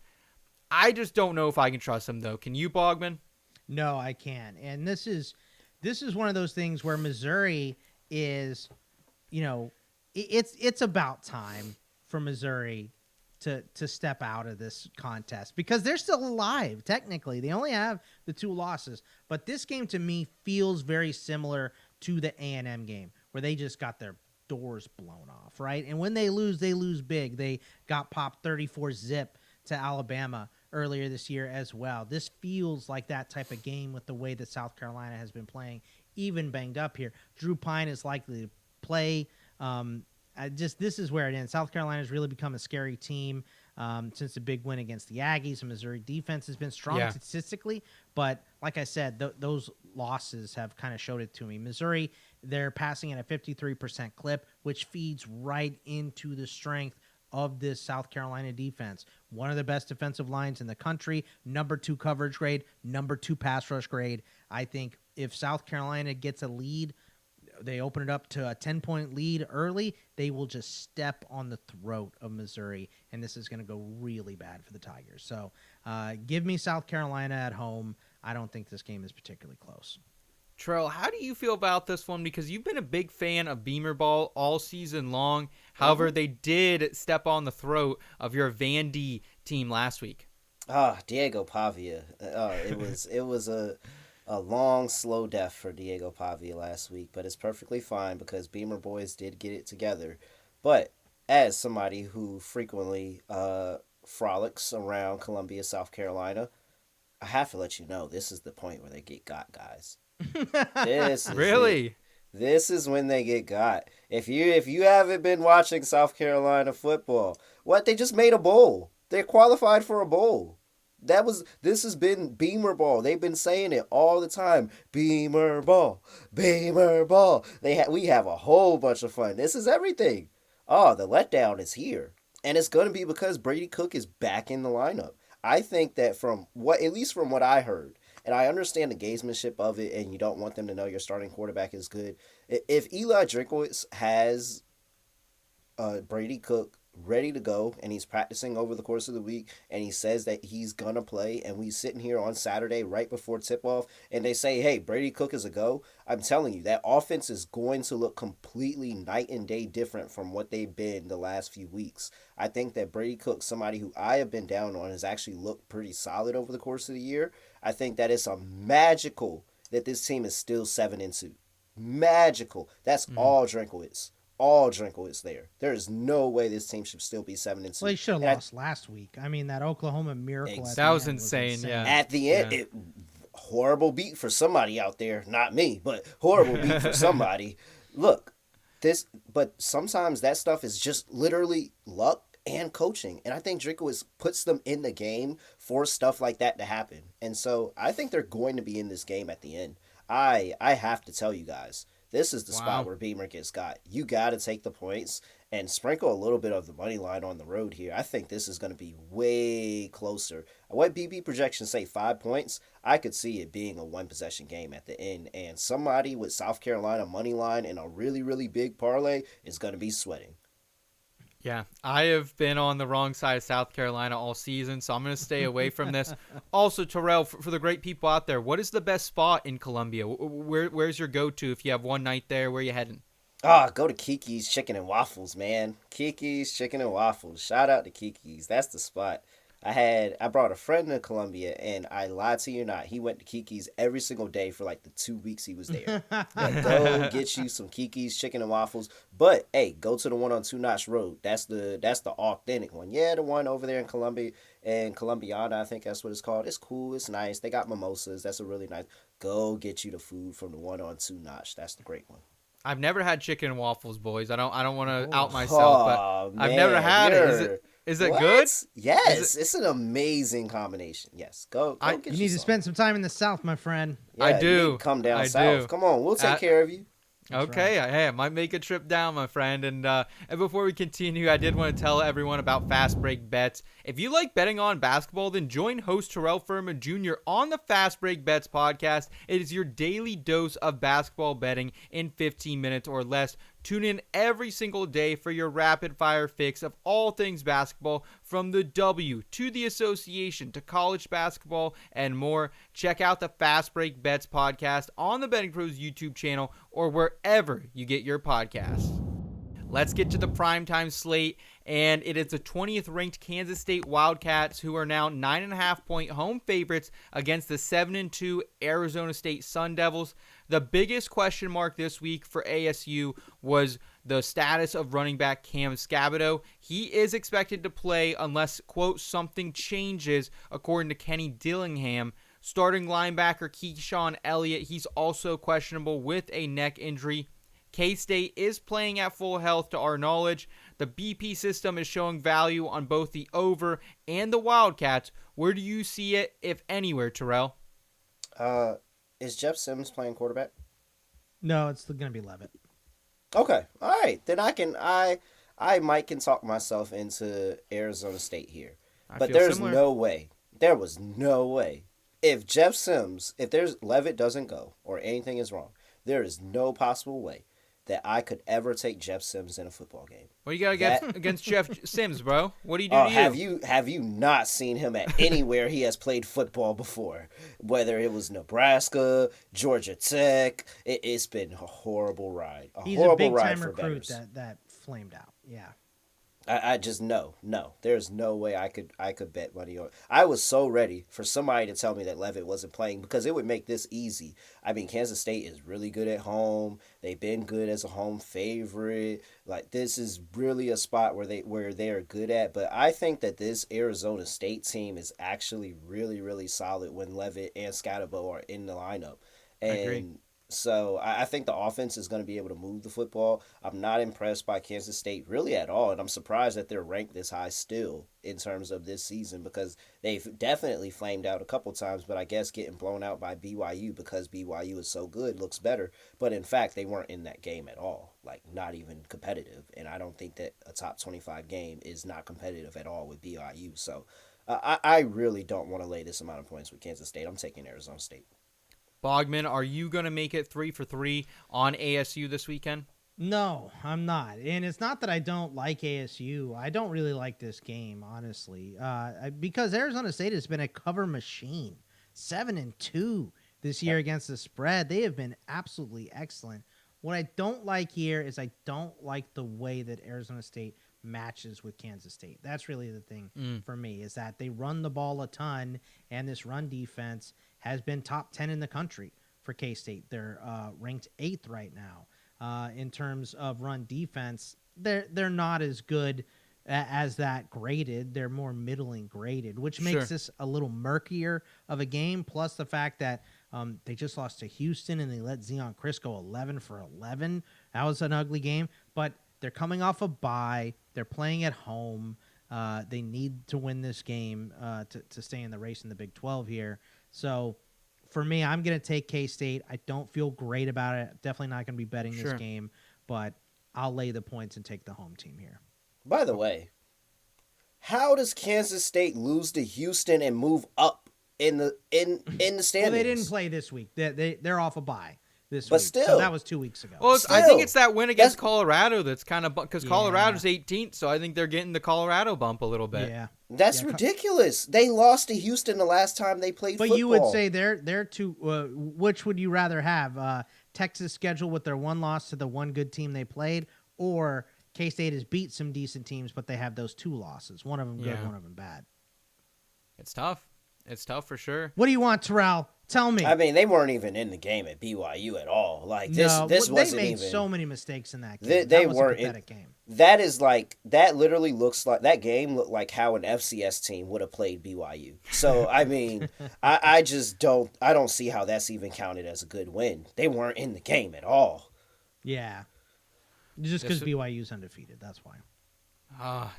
I just don't know if I can trust them, though. Can you, Bogman? No, I can't. And this is one of those things where Missouri is, it's about time for Missouri to step out of this contest because they're still alive, technically. They only have the 2 losses. But this game, to me, feels very similar to the A&M game where they just got their doors blown off, right? And when they lose big. They got popped 34-zip to Alabama earlier this year as well. This feels like that type of game with the way that South Carolina has been playing, even banged up here. Drew Pine is likely to play This is where it ends. South Carolina's really become a scary team since the big win against the Aggies. The Missouri defense has been strong statistically, but like I said, those losses have kind of showed it to me. Missouri, they're passing at a 53% clip, which feeds right into the strength of this South Carolina defense. One of the best defensive lines in the country, number 2 coverage grade, number 2 pass rush grade. I think if South Carolina gets a lead, they open it up to a 10-point lead early, they will just step on the throat of Missouri, and this is going to go really bad for the Tigers. So give me South Carolina at home. I don't think this game is particularly close. Terrell, how do you feel about this one? Because you've been a big fan of Beamer Ball all season long. However, they did step on the throat of your Vandy team last week. Diego Pavia. It was a long, slow death for Diego Pavia last week, but it's perfectly fine because Beamer Boys did get it together. But as somebody who frequently frolics around Columbia, South Carolina, I have to let you know this is the point where they get got, guys. Really? This is when they get got. If you haven't been watching South Carolina football, they just made a bowl. They qualified for a bowl. This has been Beamer Ball. They've been saying it all the time. Beamer Ball, Beamer Ball. We have a whole bunch of fun. This is everything. The letdown is here, and it's going to be because Brady Cook is back in the lineup. I think that at least from what I heard, and I understand the gamesmanship of it, and you don't want them to know your starting quarterback is good. If Eli Drinkowitz has Brady Cook ready to go, and he's practicing over the course of the week, and he says that he's going to play, and we sitting here on Saturday right before tip-off, and they say, hey, Brady Cook is a go, I'm telling you, that offense is going to look completely night and day different from what they've been the last few weeks. I think that Brady Cook, somebody who I have been down on, has actually looked pretty solid over the course of the year. I think that it's a magical that this team is still 7-2. Magical. That's all Drinkowitz. All Drinkowitz there. There is no way this team should still be 7-2. Well, he should have lost last week. I mean, that Oklahoma miracle. That was insane. Yeah. At the end, horrible beat for somebody out there. Not me, but horrible beat for somebody. Look, but sometimes that stuff is just literally luck and coaching. And I think Drinkowitz puts them in the game for stuff like that to happen. And so I think they're going to be in this game at the end. I have to tell you guys, this is the spot where Beamer gets got. You got to take the points and sprinkle a little bit of the money line on the road here. I think this is going to be way closer. What BB projections say, 5 points? I could see it being a one-possession game at the end, and somebody with South Carolina money line and a really, really big parlay is going to be sweating. Yeah, I have been on the wrong side of South Carolina all season, so I'm going to stay away from this. Also, Terrell, for the great people out there, what is the best spot in Columbia? Where's your go-to if you have one night there? Where are you heading? Go to Kiki's Chicken and Waffles, man. Kiki's Chicken and Waffles. Shout out to Kiki's. That's the spot. I brought a friend to Columbia, and I lied to you not, he went to Kiki's every single day for like the 2 weeks he was there. Go get you some Kiki's Chicken and Waffles. But hey, go to the one on Two Notch Road. That's the authentic one. Yeah, the one over there in Columbia and Columbiana, I think that's what it's called. It's cool. It's nice. They got mimosas. That's a really nice. Go get you the food from the one on Two Notch. That's the great one. I've never had chicken and waffles, boys. I don't want to out myself, but I've never had it. Is it good? Yes, it's an amazing combination. Yes, go get you need to spend some time in the South, my friend. Yeah, I do. Come down south. Come on, we'll take care of you. Okay, right. Hey, I might make a trip down, my friend. And before we continue, I did want to tell everyone about Fast Break Bets. If you like betting on basketball, then join host Terrell Furman Jr. on the Fast Break Bets podcast. It is your daily dose of basketball betting in 15 minutes or less. Tune in every single day for your rapid-fire fix of all things basketball, from the W to the association to college basketball and more. Check out the Fast Break Bets podcast on the BettingPros YouTube channel or wherever you get your podcasts. Let's get to the primetime slate, and it is the 20th ranked Kansas State Wildcats, who are now 9.5-point home favorites against the 7-2 Arizona State Sun Devils. The biggest question mark this week for ASU was the status of running back Cam Scabado. He is expected to play unless, quote, something changes, according to Kenny Dillingham. Starting linebacker Keyshawn Elliott, he's also questionable with a neck injury. K-State is playing at full health to our knowledge. The BP system is showing value on both the over and the Wildcats. Where do you see it, if anywhere, Terrell? Is Jeff Sims playing quarterback? No, it's going to be Levitt. Okay, all right. Then I might can talk myself into Arizona State here, but there's similar. no way. There was no way. If Jeff Sims, if there's Levitt doesn't go or anything is wrong, there is no possible way that I could ever take Jeff Sims in a football game. What do you got against Jeff Sims, bro? What do you do to you? Have you not seen him at anywhere he has played football before? Whether it was Nebraska, Georgia Tech, it's been a horrible ride. He's horrible a big ride time for recruit bettors. that flamed out. Yeah. I just no. There's no way I could bet money on. I was so ready for somebody to tell me that Levitt wasn't playing because it would make this easy. I mean, Kansas State is really good at home. They've been good as a home favorite. Like this is really a spot where they are good at. But I think that this Arizona State team is actually really really solid when Levitt and Scatterbo are in the lineup. And I agree. So I think the offense is going to be able to move the football. I'm not impressed by Kansas State really at all, and I'm surprised that they're ranked this high still in terms of this season because they've definitely flamed out a couple times, but I guess getting blown out by BYU because BYU is so good looks better. But in fact, they weren't in that game at all, like not even competitive, and I don't think that a top 25 game is not competitive at all with BYU. So I really don't want to lay this amount of points with Kansas State. I'm taking Arizona State. Bogman, are you going to make it 3 for 3 on ASU this weekend? No, I'm not. And it's not that I don't like ASU. I don't really like this game, honestly, because Arizona State has been a cover machine. 7-2 this year against the spread. They have been absolutely excellent. What I don't like here is I don't like the way that Arizona State matches with Kansas State. That's really the thing for me, is that they run the ball a ton, and this run defense has been top 10 in the country for K-State. They're ranked 8th right now in terms of run defense. They're not as good as that graded. They're more middling graded, which makes this a little murkier of a game, plus the fact that they just lost to Houston and they let Zion Chris go 11 for 11. That was an ugly game, but they're coming off a bye. They're playing at home. They need to win this game to stay in the race in the Big 12 here. So for me, I'm going to take K-State. I don't feel great about it. Definitely not going to be betting this game, but I'll lay the points and take the home team here. By the way, how does Kansas State lose to Houston and move up in the standings? Well, they didn't play this week. They're off a bye this but week. Still, so that was 2 weeks ago. Well, I think it's that win against Colorado that's kind of because Colorado's 18th, so I think they're getting the Colorado bump a little bit. Yeah. That's ridiculous. They lost to Houston the last time they played football. But you would say they're two. Which would you rather have? Texas schedule with their one loss to the one good team they played, or K-State has beat some decent teams, but they have those 2 losses. One of them good, one of them bad. It's tough. It's tough for sure. What do you want, Terrell? Tell me. I mean, they weren't even in the game at BYU at all. Like this wasn't even. They made so many mistakes in that game. They was weren't a pathetic game. That literally looks like that game looked like how an FCS team would have played BYU. So I mean, I just don't see how that's even counted as a good win. They weren't in the game at all. Yeah, just because BYU's undefeated. That's why.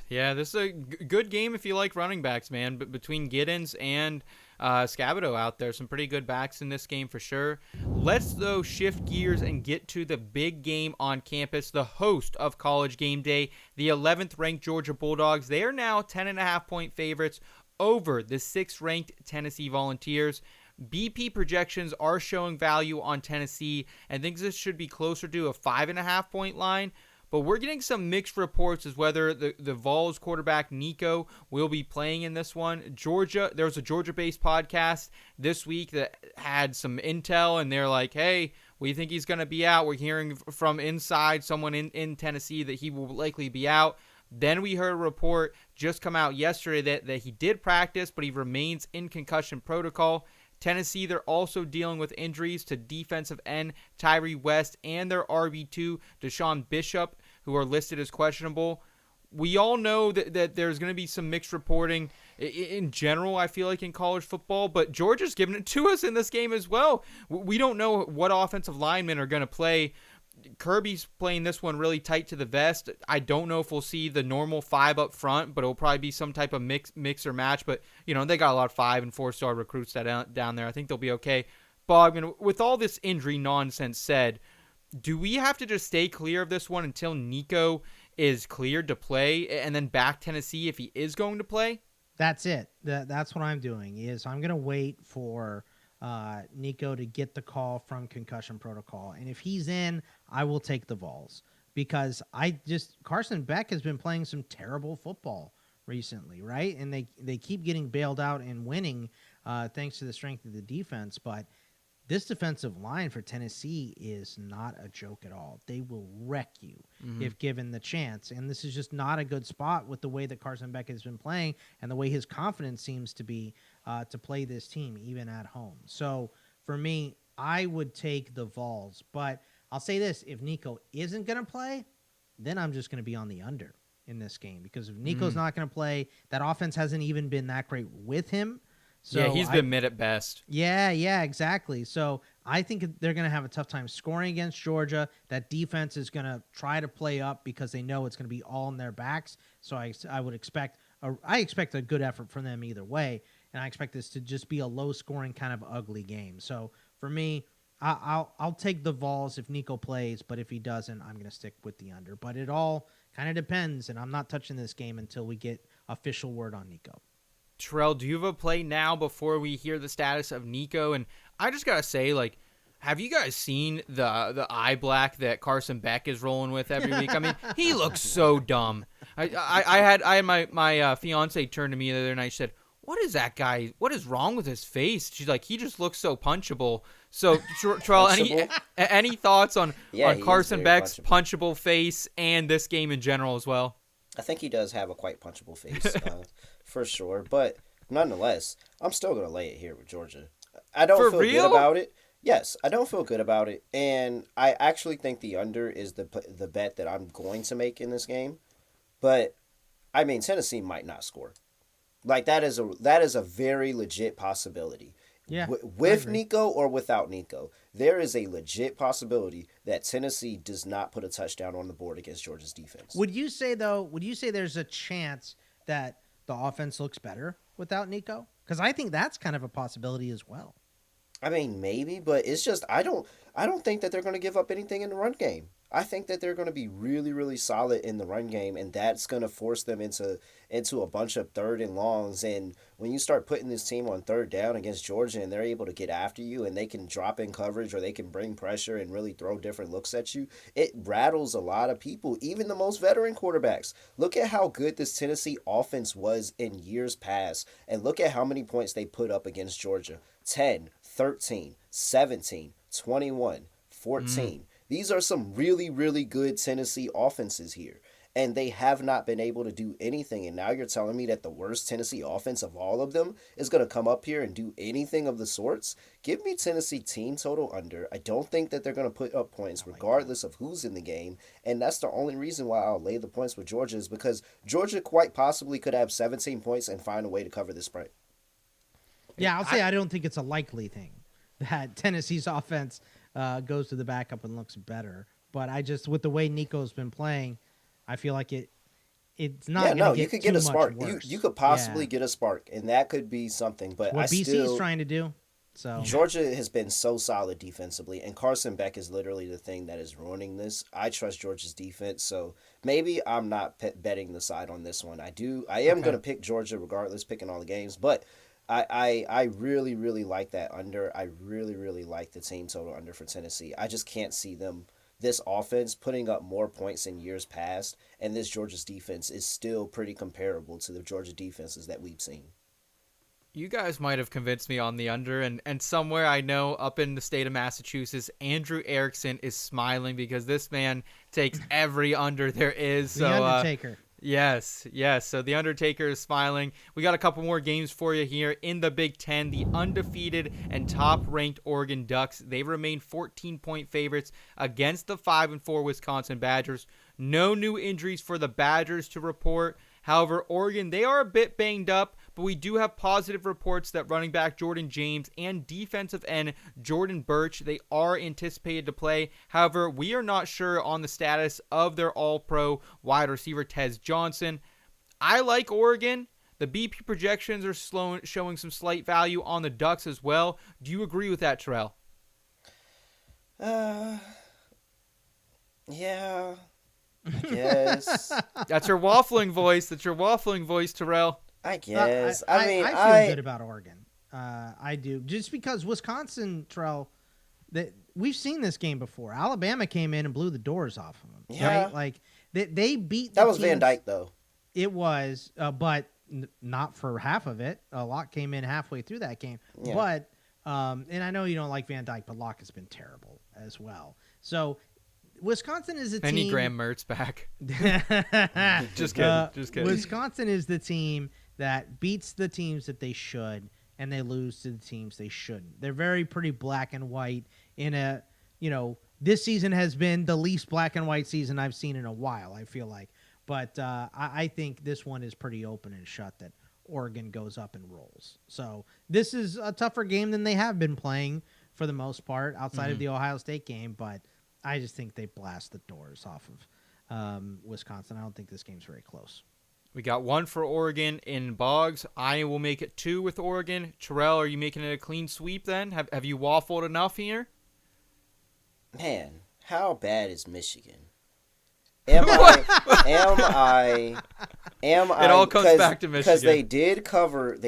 Yeah, this is a good game if you like running backs, man. But between Giddens and Scabado out there, some pretty good backs in this game for sure. Let's, though, shift gears and get to the big game on campus, the host of College Game Day, the 11th-ranked Georgia Bulldogs. They are now 10.5-point favorites over the 6th-ranked Tennessee Volunteers. BP projections are showing value on Tennessee, and thinks this should be closer to a 5.5-point line. But we're getting some mixed reports as whether the Vols quarterback Nico will be playing in this one. Georgia, there was a Georgia-based podcast this week that had some intel, and they're like, hey, we think he's going to be out. We're hearing from inside someone in Tennessee that he will likely be out. Then we heard a report just come out yesterday that he did practice, but he remains in concussion protocol. Tennessee, they're also dealing with injuries to defensive end Tyree West and their RB2 Deshaun Bishop, who are listed as questionable. We all know that there's going to be some mixed reporting in general, I feel like, in college football, but Georgia's giving it to us in this game as well. We don't know what offensive linemen are going to play. Kirby's playing this one really tight to the vest. I don't know if we'll see the normal 5 up front, but it'll probably be some type of mix or match. But, they got a lot of 5 and 4-star recruits down there. I think they'll be okay. Bogman, with all this injury nonsense said, do we have to just stay clear of this one until Nico is cleared to play and then back Tennessee if he is going to play? That's it. That's what I'm doing is I'm going to wait for Nico to get the call from concussion protocol. And if he's in, I will take the Vols because Carson Beck has been playing some terrible football recently, right? And they keep getting bailed out and winning thanks to the strength of the defense. But this defensive line for Tennessee is not a joke at all. They will wreck you if given the chance. And this is just not a good spot with the way that Carson Beck has been playing and the way his confidence seems to be to play this team, even at home. So for me, I would take the Vols. But I'll say this, if Nico isn't going to play, then I'm just going to be on the under in this game. Because if Nico's not going to play, that offense hasn't even been that great with him. So yeah, he's been mid at best. Yeah, exactly. So I think they're going to have a tough time scoring against Georgia. That defense is going to try to play up because they know it's going to be all in their backs. So I would expect a good effort from them either way, and I expect this to just be a low-scoring kind of ugly game. So for me, I'll take the Vols if Nico plays, but if he doesn't, I'm going to stick with the under. But it all kind of depends, and I'm not touching this game until we get official word on Nico. Terrell, do you have a play now before we hear the status of Nico? And I just got to say, have you guys seen the eye black that Carson Beck is rolling with every week? I mean, he looks so dumb. I had my fiance turn to me the other night. She said, "What is that guy? What is wrong with his face?" She's like, "He just looks so punchable." So, Terrell, any thoughts on Carson Beck's punchable face and this game in general as well? I think he does have a quite punchable face, for sure. But nonetheless, I'm still going to lay it here with Georgia. I don't feel good about it. Yes, I don't feel good about it. And I actually think the under is the bet that I'm going to make in this game. But, I mean, Tennessee might not score. That is a very legit possibility. Yeah, with Nico or without Nico, there is a legit possibility that Tennessee does not put a touchdown on the board against Georgia's defense. Would you say there's a chance that the offense looks better without Nico? Because I think that's kind of a possibility as well. I mean, maybe, but it's just I don't think that they're going to give up anything in the run game. I think that they're going to be really, really solid in the run game, and that's going to force them into a bunch of third and longs. And when you start putting this team on third down against Georgia and they're able to get after you and they can drop in coverage or they can bring pressure and really throw different looks at you, it rattles a lot of people, even the most veteran quarterbacks. Look at how good this Tennessee offense was in years past, and look at how many points they put up against Georgia. 10, 13, 17, 21, 14. These are some really, really good Tennessee offenses here, and they have not been able to do anything. And now you're telling me that the worst Tennessee offense of all of them is going to come up here and do anything of the sorts? Give me Tennessee team total under. I don't think that they're going to put up points regardless of who's in the game, and that's the only reason why I'll lay the points with Georgia is because Georgia quite possibly could have 17 points and find a way to cover this spread. Yeah, I'll say I don't think it's a likely thing that Tennessee's offense goes to the backup and looks better. But with the way Nico's been playing, I feel like it's not going to get you could get a spark. Worse. You could possibly get a spark, and that could be something. But what BC's trying to do. So Georgia has been so solid defensively, and Carson Beck is literally the thing that is ruining this. I trust Georgia's defense, so maybe I'm not betting the side on this one. I am going to pick Georgia regardless, picking all the games, but I really, really like that under. I really, really like the team total under for Tennessee. I just can't see this offense putting up more points in years past, and this Georgia's defense is still pretty comparable to the Georgia defenses that we've seen. You guys might have convinced me on the under, and somewhere I know up in the state of Massachusetts, Andrew Erickson is smiling because this man takes every under there is. The Undertaker. Yes. So the Undertaker is smiling. We got a couple more games for you here in the Big Ten. The undefeated and top-ranked Oregon Ducks, they remain 14-point favorites against the 5-4 Wisconsin Badgers. No new injuries for the Badgers to report. However, Oregon, they are a bit banged up, but we do have positive reports that running back Jordan James and defensive end Jordan Birch, they are anticipated to play. However, we are not sure on the status of their all-pro wide receiver Tez Johnson. I like Oregon. The BP projections are showing some slight value on the Ducks as well. Do you agree with that, Terrell? Yeah, I guess. That's your waffling voice. Terrell. I guess. I feel good about Oregon. I do. Just because Wisconsin, Terrell, we've seen this game before. Alabama came in and blew the doors off of them. Yeah. Right? Like, they beat that was Van Dyke, though. It was, but not for half of it. A lot came in halfway through that game. Yeah. But, and I know you don't like Van Dyke, but Locke has been terrible as well. So, Wisconsin is a team. I need Graham Mertz back. Just kidding. Wisconsin is the team that beats the teams that they should, and they lose to the teams they shouldn't. They're very pretty black and white in a, this season has been the least black and white season I've seen in a while, I feel like. But I think this one is pretty open and shut that Oregon goes up and rolls. So this is a tougher game than they have been playing for the most part outside of the Ohio State game, but I just think they blast the doors off of Wisconsin. I don't think this game's very close. We got one for Oregon in Boggs. I will make it 2 with Oregon. Terrell, are you making it a clean sweep then? Have you waffled enough here? Man, how bad is Michigan? Am I? It all comes back to Michigan. Because they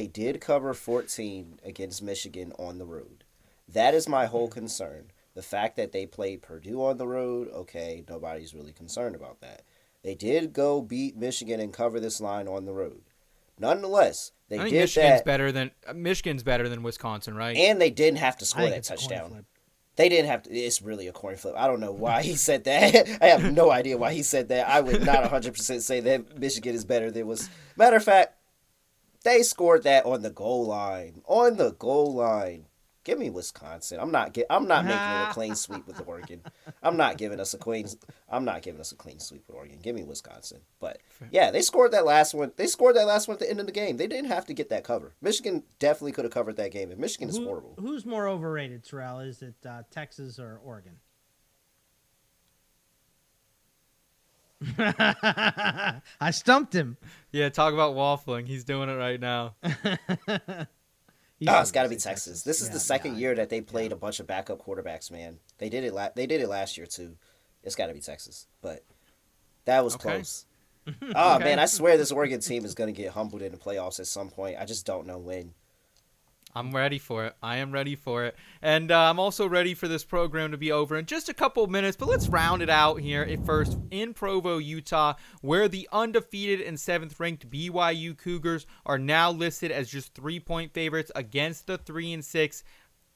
did cover 14 against Michigan on the road. That is my whole concern. The fact that they played Purdue on the road, okay, nobody's really concerned about that. They did go beat Michigan and cover this line on the road. Nonetheless, they did Michigan's better than Wisconsin, right? And they didn't have to score that touchdown. They didn't have to. It's really a coin flip. I don't know why he said that. I have no idea why he said that. I would not 100% say that Michigan is better than was. Matter of fact, they scored that on the goal line. On the goal line. Give me Wisconsin. I'm not making it a clean sweep with Oregon. I'm not giving us a clean sweep with Oregon. Give me Wisconsin. But yeah, they scored that last one. They scored that last one at the end of the game. They didn't have to get that cover. Michigan definitely could have covered that game, and Michigan is horrible. Who's more overrated, Terrell? Is it Texas or Oregon? I stumped him. Yeah, talk about waffling. He's doing it right now. It's got to be Texas. This is the second year that they played a bunch of backup quarterbacks, man. They did it last year too. It's got to be Texas, but that was close. Man, I swear this Oregon team is going to get humbled in the playoffs at some point. I just don't know when. I'm ready for it. I am ready for it. And I'm also ready for this program to be over in just a couple of minutes. But let's round it out here at first in Provo, Utah, where the undefeated and 7th-ranked BYU Cougars are now listed as just 3-point favorites against the 3-6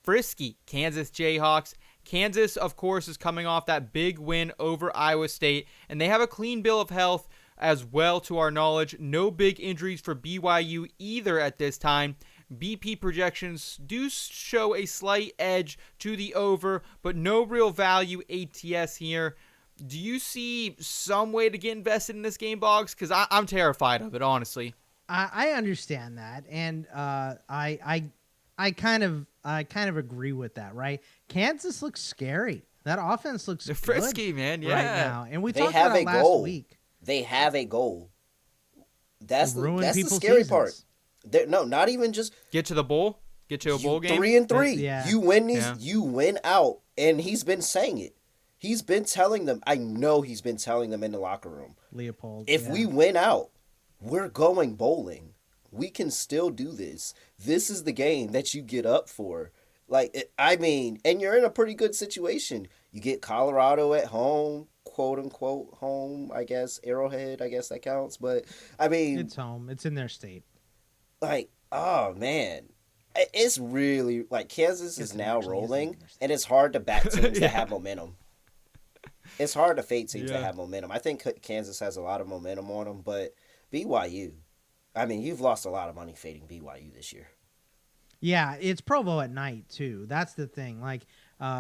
frisky Kansas Jayhawks. Kansas, of course, is coming off that big win over Iowa State, and they have a clean bill of health as well, to our knowledge. No big injuries for BYU either at this time. BP projections do show a slight edge to the over, but no real value ATS here. Do you see some way to get invested in this game, Boggs? Because I'm terrified of it, honestly. I understand that, and I kind of agree with that. Right? Kansas looks scary. That offense looks They're frisky, man. Yeah. Right now, and we talked about it last week. They have a goal. That's the seasons. scary part. No, not even just get to the bowl. Get to a bowl game. 3-3. Yeah. You win these. Yeah. You win out, and he's been saying it. He's been telling them. I know he's been telling them in the locker room. Leopold. If we win out, we're going bowling. We can still do this. This is the game that you get up for. And you're in a pretty good situation. You get Colorado at home, quote unquote home. I guess Arrowhead. I guess that counts. But it's home. It's in their state. Oh, man. It's really, Kansas is now rolling, and it's hard to back teams that have momentum. It's hard to fade teams that have momentum. I think Kansas has a lot of momentum on them, but BYU, you've lost a lot of money fading BYU this year. Yeah, it's Provo at night, too. That's the thing.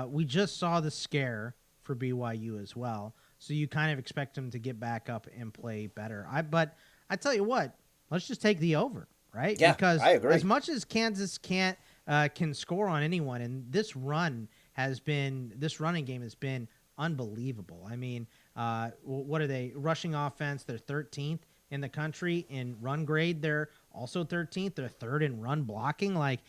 We just saw the scare for BYU as well, so you kind of expect them to get back up and play better. But I tell you what, let's just take the over. right? Yeah, Because I agree. as much as Kansas can score on anyone, and this running game has been unbelievable. I mean, what are they rushing offense? They're 13th in the country in run grade. They're also 13th. They're third in run blocking. I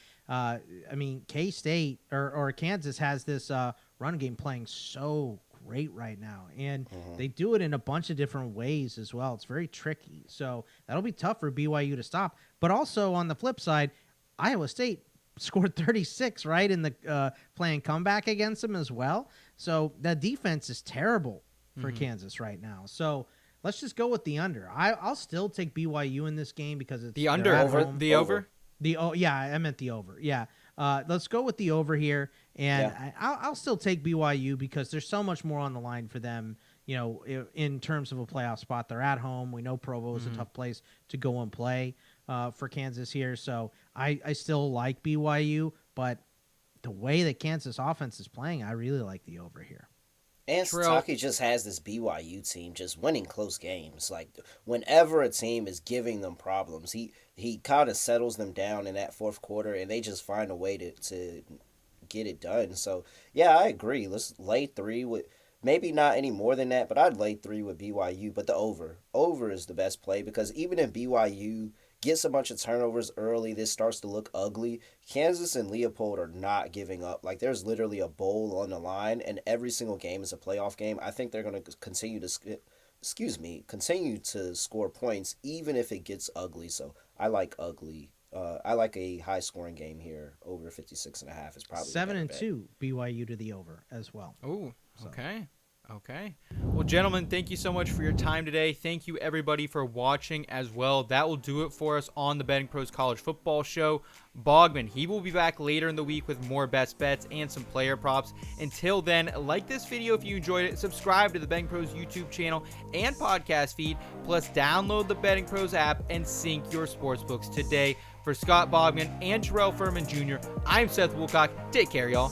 mean, K-State or Kansas has this run game playing so great right now, and they do it in a bunch of different ways as well. It's very tricky, so that'll be tough for BYU to stop. But also on the flip side, Iowa State scored 36 right in the playing comeback against them as well. So the defense is terrible for Kansas right now. So let's just go with the under. I'll still take BYU in this game because it's The under. over. The over? Yeah, I meant the over. Yeah. Let's go with the over here, and I'll still take BYU because there's so much more on the line for them, in terms of a playoff spot. They're at home. We know Provo is a tough place to go and play for Kansas here, so I still like BYU, but the way that Kansas offense is playing, I really like the over here. And Satake just has this BYU team just winning close games. Like, whenever a team is giving them problems, he kind of settles them down in that fourth quarter, and they just find a way to get it done. So, yeah, I agree. Let's lay 3 with maybe not any more than that, but I'd lay 3 with BYU. But the over. Over is the best play because even if BYU gets a bunch of turnovers early, this starts to look ugly. Kansas and Leopold are not giving up. Like, there's literally a bowl on the line, and every single game is a playoff game. I think they're going to continue to score points, even if it gets ugly. So I like ugly. I like a high-scoring game here. Over 56.5 is probably 7-2 BYU to the over as well. Oh, okay. Okay. Well, gentlemen, thank you so much for your time today. Thank you, everybody, for watching as well. That will do it for us on the Betting Pros College Football Show. Bogman, he will be back later in the week with more best bets and some player props. Until then, like this video if you enjoyed it. Subscribe to the Betting Pros YouTube channel and podcast feed. Plus, download the Betting Pros app and sync your sportsbooks today. For Scott Bogman and Terrell Furman Jr., I'm Seth Woolcock. Take care, y'all.